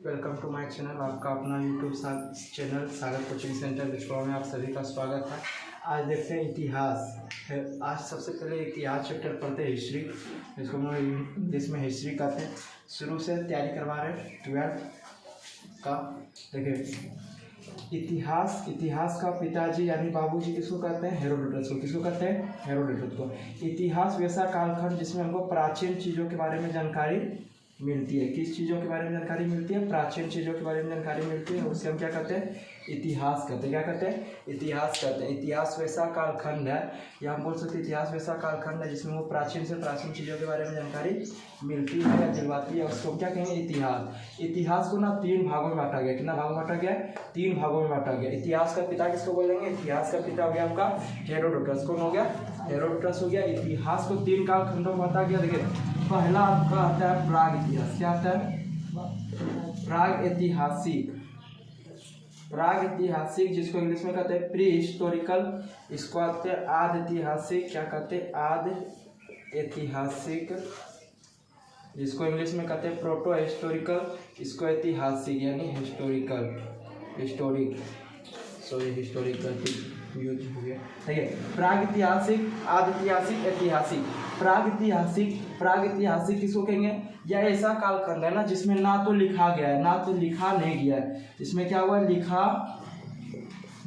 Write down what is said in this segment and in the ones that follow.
Welcome to my channel. आपका अपना YouTube channel सागर coaching centre बिचवा में आप सभी का स्वागत है। आज देखते हैं इतिहास है। आज सबसे पहले इतिहास चैप्टर पढ़ते हैं, हिस्ट्री, जिसको हम इंग्लिश में हिस्ट्री कहते हैं। शुरू से तैयारी करवा रहे हैं 12th का। देखिए इतिहास का पिताजी यानी बाबूजी किसको कहते हैं? हेरोडोटस को। किसको कहते हैं? हेरोडोटस को। इतिहास वैसा कालखंड जिसमें हमको प्राचीन चीज़ों के बारे में जानकारी मिलती है। किस चीज़ों के बारे में जानकारी मिलती है? प्राचीन चीज़ों के बारे में जानकारी मिलती है। उसे हम क्या कहते हैं? इतिहास कहते हैं। क्या कहते हैं? इतिहास कहते हैं। इतिहास वैसा कालखंड है, या हम बोल सकते हैं इतिहास वैसा कालखंड है जिसमें वो प्राचीन से प्राचीन चीज़ों के बारे में जानकारी मिलती है या दिलवाती है। उसको क्या कहेंगे? इतिहास। इतिहास को ना 3 भागों में बांटा गया। कितना भागों में बांटा गया? 3 भागों में बांटा गया। इतिहास का पिता किसको बोलेंगे? इतिहास का पिता हो गया आपका हेरोडोटस। कौन हो गया? हेरोडोटस हो गया। इतिहास को 3 कालखंडों में बांटा गया। देखिए पहला आपका आता है प्राग इतिहास। क्या आता है? प्राग ऐतिहासिक। प्राग ऐतिहासिक जिसको इंग्लिश में कहते हैं प्री हिस्टोरिकल। इसको आते हैं आद ऐतिहासिक। क्या कहते हैं? आद ऐतिहासिक, जिसको इंग्लिश में कहते हैं प्रोटो हिस्टोरिकल। इसको ऐतिहासिक यानी हिस्टोरिकल यूज हो गया। ठीक है। प्राग ऐतिहासिक, आद ऐतिहासिक, ऐतिहासिक। प्राग ऐतिहासिक किसको कहेंगे? यह ऐसा कालखंड है ना जिसमें ना तो लिखा गया है ना तो लिखा नहीं गया है। इसमें क्या हुआ? लिखा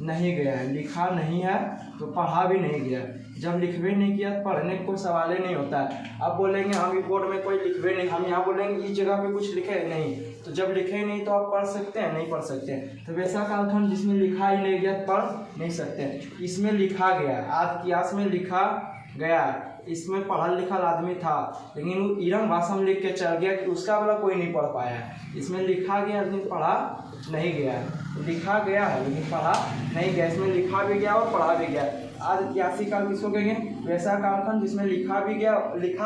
नहीं गया है। लिखा नहीं है तो पढ़ा भी नहीं गया। जब लिखवे नहीं किया पढ़ने को सवाल ही नहीं होता है। अब बोलेंगे हम बोर्ड में कोई लिखवे नहीं, हम यहाँ बोलेंगे इस जगह पे कुछ लिखे नहीं, तो जब लिखे नहीं तो आप पढ़ सकते हैं? नहीं पढ़ सकते। तो वैसा कालखंड जिसमें लिखा ही नहीं गया पढ़ नहीं सकते। इसमें लिखा गया, आज इतिहास में लिखा गया, इसमें पढ़ा लिखा आदमी था लेकिन वो ईरम भाषा में लिख के चल गया कि उसका वाला कोई नहीं पढ़ पाया। इसमें लिखा गया लेकिन पढ़ा नहीं गया। लिखा गया है लेकिन पढ़ा नहीं गया। इसमें लिखा भी गया और पढ़ा भी गया। आज ऐतिहासिक काल किसको कहेंगे? वैसा कालखंड जिसमें लिखा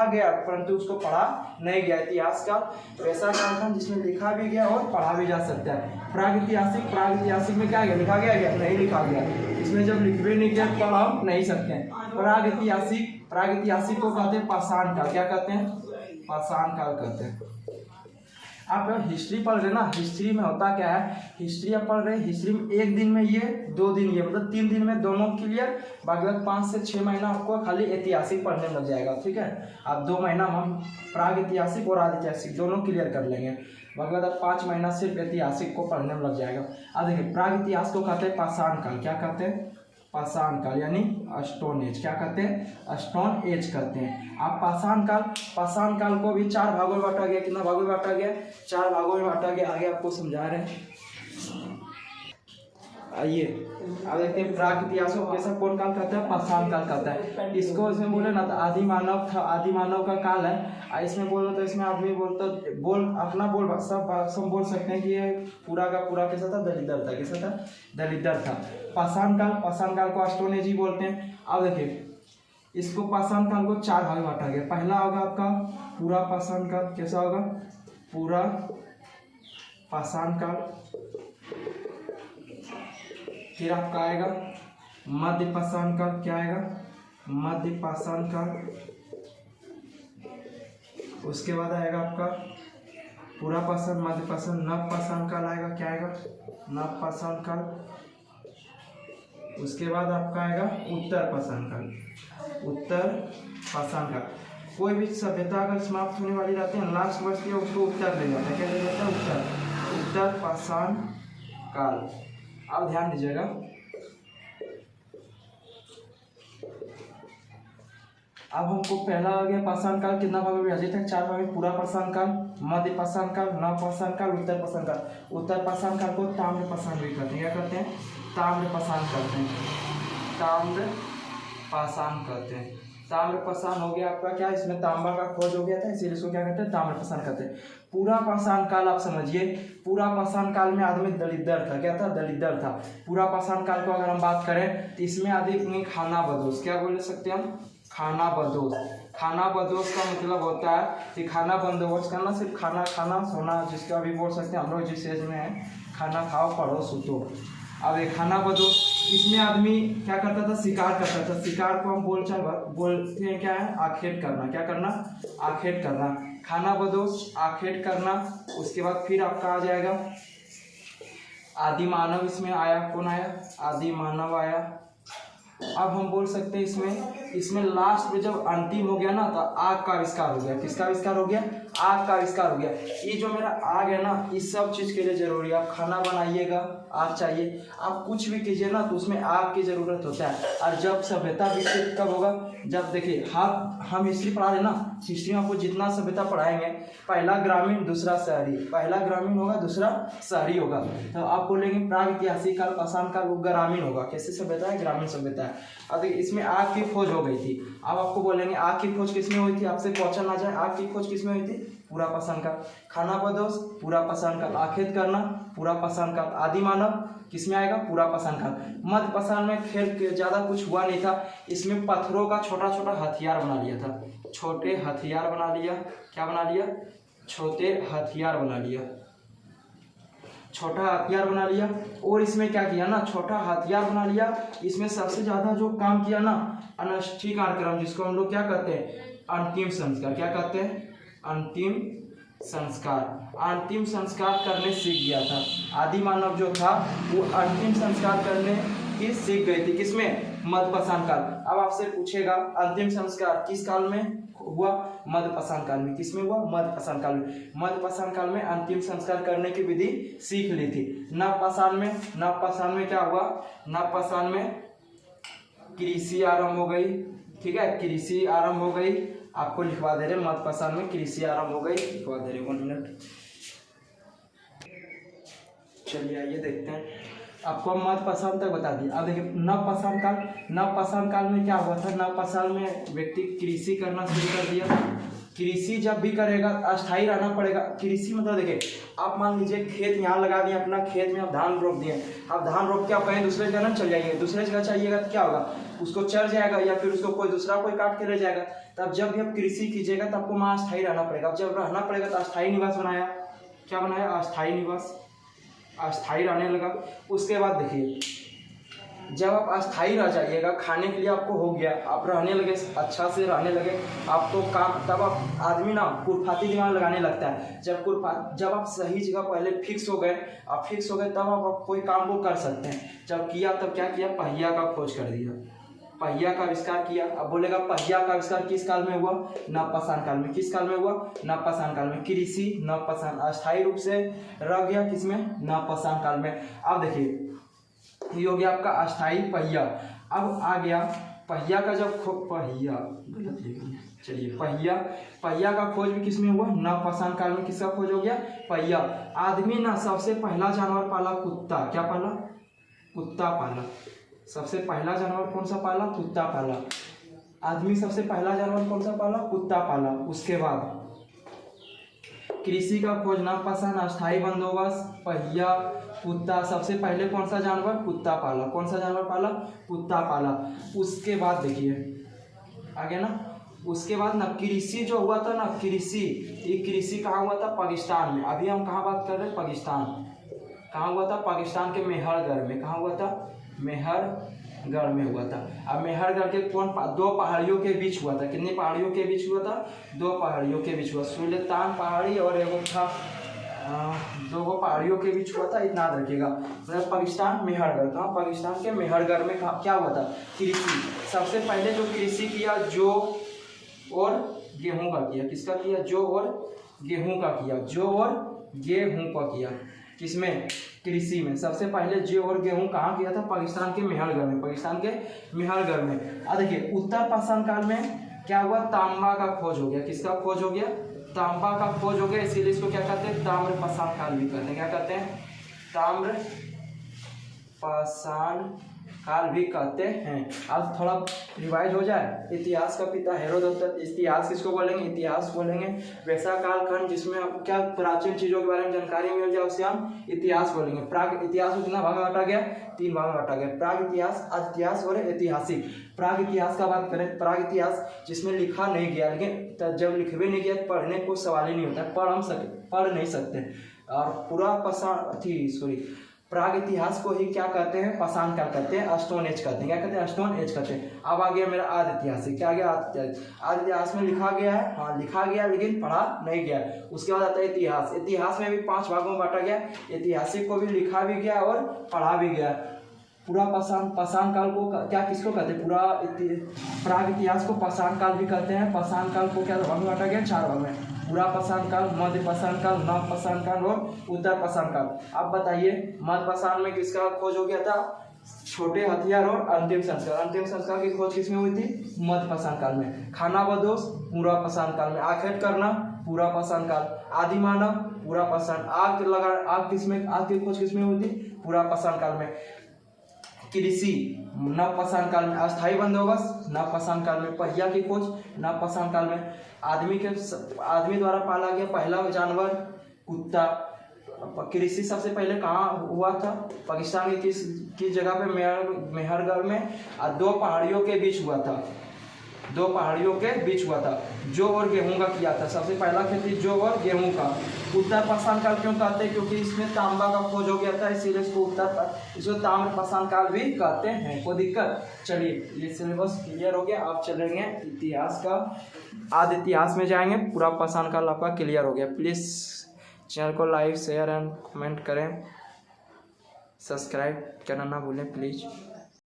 गया परंतु उसको पढ़ा नहीं गया। इतिहास का वैसा कालखंड जिसमें लिखा भी गया और पढ़ा भी जा सकता है। प्राग ऐतिहासिक में क्या गया? लिखा गया? नहीं लिखा गया। इसमें जब लिखवे नहीं गया पढ़ हम नहीं सकते हैं। प्राग ऐतिहासिक को कहते हैं पाषाण काल। क्या कहते हैं? पाषाण काल कहते हैं। आप हिस्ट्री पढ़ रहे ना, हिस्ट्री में होता क्या है? हिस्ट्री आप पढ़ रहे हैं, हिस्ट्री में 1 दिन में ये, 2 दिन ये, मतलब 3 दिन में दोनों क्लियर। बाकी 5 से 6 महीना आपको खाली ऐतिहासिक पढ़ने लग जाएगा। ठीक है। आप 2 महीना हम प्राग ऐतिहासिक और आदि ऐतिहासिक दोनों क्लियर कर लेंगे। बाकी 5 महीना सिर्फ ऐतिहासिक को पढ़ने में लग जाएगा। अब देखिए प्राग इतिहास को कहते हैं पाषाण काल। क्या कहते हैं? पाषाण काल यानी स्टोन एज। क्या कहते हैं? स्टोन एज कहते हैं। आप पाषाण काल को भी 4 भागों में बांटा गया। कितना भागों में बांटा गया? 4 भागों में बांटा गया। आगे आपको समझा रहे हैं। आइए अब देखते हैं प्राग इतिहास को कैसा कौन काल कहता है? पाषाण काल कहता है। इसको इसमें बोले ना तो आदि मानव था, आदि मानव का काल है। इसमें बोलो तो इसमें आदमी अपना सब बोल सकते हैं कि ये पूरा का पूरा कैसा था? दलिदर था। कैसा था? दलिदर था। पाषाण काल को स्टोन एज ही बोलते हैं। अब देखिए इसको पाषाण काल को 4 भाग में बांटा गया। पहला होगा आपका पूरा पाषाण काल। कैसा होगा? पूरा पाषाण काल। फिर आपका आएगा मध्य पाषाण काल। क्या आएगा? मध्य पाषाण काल। उसके बाद आएगा आपका पूरा पाषाण, मध्य पाषाण, नव पाषाण काल आएगा। क्या आएगा? नव पाषाण काल। उसके बाद आपका आएगा उत्तर पाषाण काल। उत्तर पाषाण काल। कोई भी सभ्यता अगर समाप्त होने वाली रहती है लास्ट वर्ष की उसको उत्तर ले जाता है। क्या ले जाता है? उत्तर पाषाण काल। अब ध्यान दीजिएगा, अब हमको पहला आ गया पाषाण काल। कितना भाग में विभाजित है? 4 भाग में। पूरा पाषाण काल, मध्य पाषाण काल, नव पाषाण काल, उत्तर पाषाण काल। उत्तर पाषाण काल को ताम्र पाषाण भी कहते हैं। क्या कहते हैं? ताम्र पाषाण कहते हैं। ताम्र पाषाण कहते हैं। ताम्र पाषाण हो गया आपका क्या? इसमें तांबा का खोज हो गया था इसीलिए इसको क्या कहते हैं? ताम्र पाषाण कहते हैं। पूरा पाषाण काल आप समझिए, पूरा पाषाण काल में आदमी दलिदर था। क्या था? दलिदर था। पूरा पाषाण काल को अगर हम बात करें तो इसमें आदमी खाना बदोश। क्या बोल सकते हैं हम? खाना बदोश। खाना बदोश का मतलब होता है कि खाना बंदोबस्त करना, सिर्फ खाना खाना सोना, जिसका भी बोल सकते हैं हम लोग जिस एज में है, खाना खाओ पढ़ो सुतो। अब एक खाना बदोश, इसमें आदमी क्या करता था? शिकार करता था। शिकार को हम बोलते हैं क्या है? आखेट करना। क्या करना? आखेट करना। खानाबदोश आखेट करना। उसके बाद फिर आपका आ जाएगा आदि मानव, इसमें आया, कौन आया, आदि मानव आया। अब हम बोल सकते हैं इसमें लास्ट में जब अंतिम हो गया ना तो आग का आविष्कार हो गया। किसका आविष्कार हो गया, आग का आविष्कार हो गया। ये जो मेरा आग है ना, इस सब चीज के लिए जरूरी है। आप खाना बनाइएगा आग चाहिए, आप कुछ भी कीजिए ना तो उसमें आग की जरूरत होता है। और जब सभ्यता विकसित कब होगा, जब देखिए हम हिस्ट्री पढ़ा रहे ना, हिस्ट्री में आपको जितना सभ्यता पढ़ाएंगे, पहला ग्रामीण दूसरा शहरी, पहला ग्रामीण होगा दूसरा शहरी होगा। तो आप बोलेंगे प्रागैतिहासिक काल, पाषाण काल, वो ग्रामीण होगा। कैसे सभ्यता है, ग्रामीण सभ्यता है। अब इसमें आग की खोज हो गई थी। अब आपको बोलेंगे आग की खोज किसमें हुई थी, आपसे क्वेश्चन आ जाए आग की खोज किसमें हुई थी, पूरा पाषाण काल। खानाबदोश पूरा पाषाण काल, आखेट करना पूरा पाषाण काल, आदि मानव किसमें आएगा, पूरा पाषाण काल। मध्य पाषाण में खेल ज्यादा कुछ हुआ नहीं था। इसमें पत्थरों का छोटा छोटा हथियार बना लिया था, छोटे हथियार बना लिया। क्या बना लिया, छोटे हथियार बना लिया, छोटा हथियार बना लिया। और इसमें क्या किया ना, छोटा हथियार बना लिया। इसमें सबसे ज्यादा जो काम किया ना, अनष्ठी कार्यक्रम, जिसको हम लोग क्या कहते हैं, अंतिम संस्कार। क्या कहते हैं, अंतिम संस्कार। अंतिम संस्कार करने सीख गया था। आदि मानव जो था वो अंतिम संस्कार करने की सीख गई थी। किसमें, मध्य पाषाण काल। अब आपसे पूछेगा अंतिम संस्कार किस काल में हुआ, मध्य पाषाण काल में। किसमें हुआ, मध्य पाषाण काल में। मध्य पाषाण काल में अंतिम संस्कार करने की विधि सीख ली थी। नव पाषाण में क्या हुआ, नव पाषाण में कृषि आरंभ हो गई। ठीक है, कृषि आरंभ हो गई। आपको लिखवा दे रहे, मध्य पाषाण में कृषि आरंभ हो गई, लिखवा दे रहे। 1 मिनट, चलिए आइए देखते हैं। आपको मध्य पाषाण तक बता दिया। अब देखिए नव पाषाण काल में क्या हुआ था। नव पाषाण में व्यक्ति कृषि करना शुरू कर दिया। कृषि जब भी करेगा अस्थायी रहना पड़ेगा। कृषि मतलब देखिए, आप मान लीजिए खेत यहाँ लगा दिए, अपना खेत में आप धान रोप दिए। आप धान रोप के आप कहीं दूसरे जगह चल जाइए, दूसरे जगह चाहिएगा तो क्या होगा, उसको चर जाएगा या फिर उसको कोई दूसरा कोई काट के ले जाएगा। तब जब भी आप कृषि कीजिएगा तो आपको वहाँ अस्थायी रहना पड़ेगा। अब जब रहना पड़ेगा तो अस्थायी निवास बनाया। क्या बनाया, अस्थायी निवास, अस्थायी रहने लगा। उसके बाद देखिए, जब आप अस्थायी रह जाइएगा, खाने के लिए आपको हो गया, आप रहने लगे, अच्छा से रहने लगे, आप तो काम, तब आप आदमी ना कुरफाती दिमाग लगाने लगता है। जब आप सही जगह पहले फिक्स हो गए, आप फिक्स हो गए, तब आप कोई काम को कर सकते हैं। जब किया तब क्या किया, पहिया का खोज कर दिया, पहिया का आविष्कार किया। अब बोलेगा पहिया का आविष्कार किस काल में हुआ, नव पाषाण काल में। किस काल में हुआ, नव पाषाण काल में। कृषि नव पाषाण, अस्थायी रूप से रह गया किसमें, नव पाषाण काल में। अब देखिए ये हो गया आपका अस्थायी पहिया। अब आ गया पहिया का, जब पहिया गलत लिख दिया, चलिए पहिया का खोज भी किसमें हुआ, नव पाषाण काल में। किसका खोज हो गया, पहिया। आदमी ना सबसे पहला जानवर पाला कुत्ता। क्या पाला, कुत्ता पाला। सबसे पहला जानवर कौन सा पाला, कुत्ता पाला। आदमी सबसे पहला जानवर कौन सा पाला, कुत्ता पाला। उसके बाद कृषि का खोज, नव पाषाण, अस्थायी बंदोबस्त, पहिया, कुत्ता। सबसे पहले कौन सा जानवर, कुत्ता पाला। कौन सा जानवर पाला, कुत्ता पाला। उसके बाद देखिए आगे ना, उसके बाद ना कृषि जो हुआ था ना, कृषि, ये कृषि कहाँ हुआ था, पाकिस्तान में। अभी हम कहाँ बात कर रहे हैं, पाकिस्तान। कहाँ हुआ था, पाकिस्तान के मेहरगढ़ में। कहाँ हुआ था, मेहरगढ़ में हुआ था। अब मेहरगढ़ के दो पहाड़ियों के बीच हुआ था। कितनी पहाड़ियों के बीच हुआ था, 2 पहाड़ियों के बीच हुआ। सुल्तान पहाड़ी और एगो था, 2 पहाड़ियों के बीच हुआ था, इतना याद रखिएगा। मतलब पाकिस्तान मेहरगढ़, कहाँ, पाकिस्तान के मेहरगढ़ में क्या हुआ था, कृषि। सबसे पहले जो कृषि किया, जौ और गेहूं का किया। किसका किया, जौ और गेहूं का किया। जौ और गेहूं का किया किसमें, कृषि में। सबसे पहले जौ और गेहूं कहाँ किया था, पाकिस्तान के मेहरगढ़ में। पाकिस्तान के मेहरगढ़ में। अब देखिए उत्तर पाषाण काल में क्या हुआ, तांबा का खोज हो गया। किसका खोज हो गया, तांबा का खोज हो गया। इसीलिए इसको क्या कहते हैं, ताम्र पाषाण काल भी कहते हैं। क्या कहते हैं, ताम्र पाषाण काल भी कहते हैं। अब थोड़ा रिवाइज हो जाए। इतिहास का पिता हेरोदोटस। इतिहास किसको बोलेंगे, इतिहास बोलेंगे वैसा कालखंड जिसमें आपको क्या प्राचीन चीजों के बारे में जानकारी मिल जाए, उसे हम इतिहास बोलेंगे। प्राग इतिहास को कितना भाग में बांटा गया, 3 भाग में बांटा गया। प्राग इतिहास, आदि इतिहास और ऐतिहासिक। प्राग इतिहास का बात करें, प्राग इतिहास जिसमें लिखा नहीं गया, लेकिन जब लिखवे नहीं गया पढ़ने को सवाल ही नहीं होता, पढ़ नहीं सकते। और पूरा पाषाण प्राग इतिहास को ही क्या कहते हैं, पाषाण काल कहते हैं, स्टोन एज कहते हैं। क्या कहते हैं, स्टोन एज कहते हैं। अब आ गया मेरा आदि इतिहासिक। क्या आ गया, आदि इतिहास में लिखा गया है, हाँ लिखा गया लेकिन पढ़ा नहीं गया। उसके बाद आता है इतिहास। इतिहास में भी 5 भागों में बांटा गया। ऐतिहासिक को भी लिखा भी गया और पढ़ा भी गया। पूरा पाषाण काल को क्या किसको कहते हैं, पूरा प्राग इतिहास को पाषाण काल भी कहते हैं। पाषाण काल को क्या भाग में बांटा गया, 4 भाग में। पूरा पाषाण काल, मध्य पाषाण काल, नव पाषाण काल और उत्तर पाषाण काल। अब बताइए मध्य पाषाण में किसका खोज हो गया था, छोटे हथियार और अंतिम संस्कार। अंतिम संस्कार की खोज किसमें हुई थी, मध्य पाषाण काल में। खानाबदोश पूरा पाषाण काल में। आखेट करना पूरा पाषाण काल। आदि मानव पूरा पाषाण। आग की खोज किसमें हुई थी, पूरा पाषाण काल में। कृषि नव पाषाण काल में। अस्थायी बंदोबस्त नव पाषाण काल में। पहिया की खोज नव पाषाण काल में। आदमी द्वारा पाला गया पहला जानवर कुत्ता। कृषि सबसे पहले कहाँ हुआ था, पाकिस्तान की किस जगह पे, मेहरगढ़ में 2 पहाड़ियों के बीच हुआ था। 2 पहाड़ियों के बीच हुआ था। जौ और गेहूं का किया था, सबसे पहला खेती जौ और गेहूं का। उत्तर पाषाण काल क्यों कहते हैं, क्योंकि इसमें तांबा का खोज हो गया था, इसीलिए इसको ताम्र पाषाण काल भी कहते हैं। कोई दिक्कत, चलिए ये सिलेबस क्लियर हो गया। आप चलेंगे इतिहास का, आदि इतिहास में जाएंगे, पूरा पाषाण काल आपका क्लियर हो गया। प्लीज़ चैनल को लाइक शेयर एंड कमेंट करें, सब्सक्राइब करना ना भूलें प्लीज़।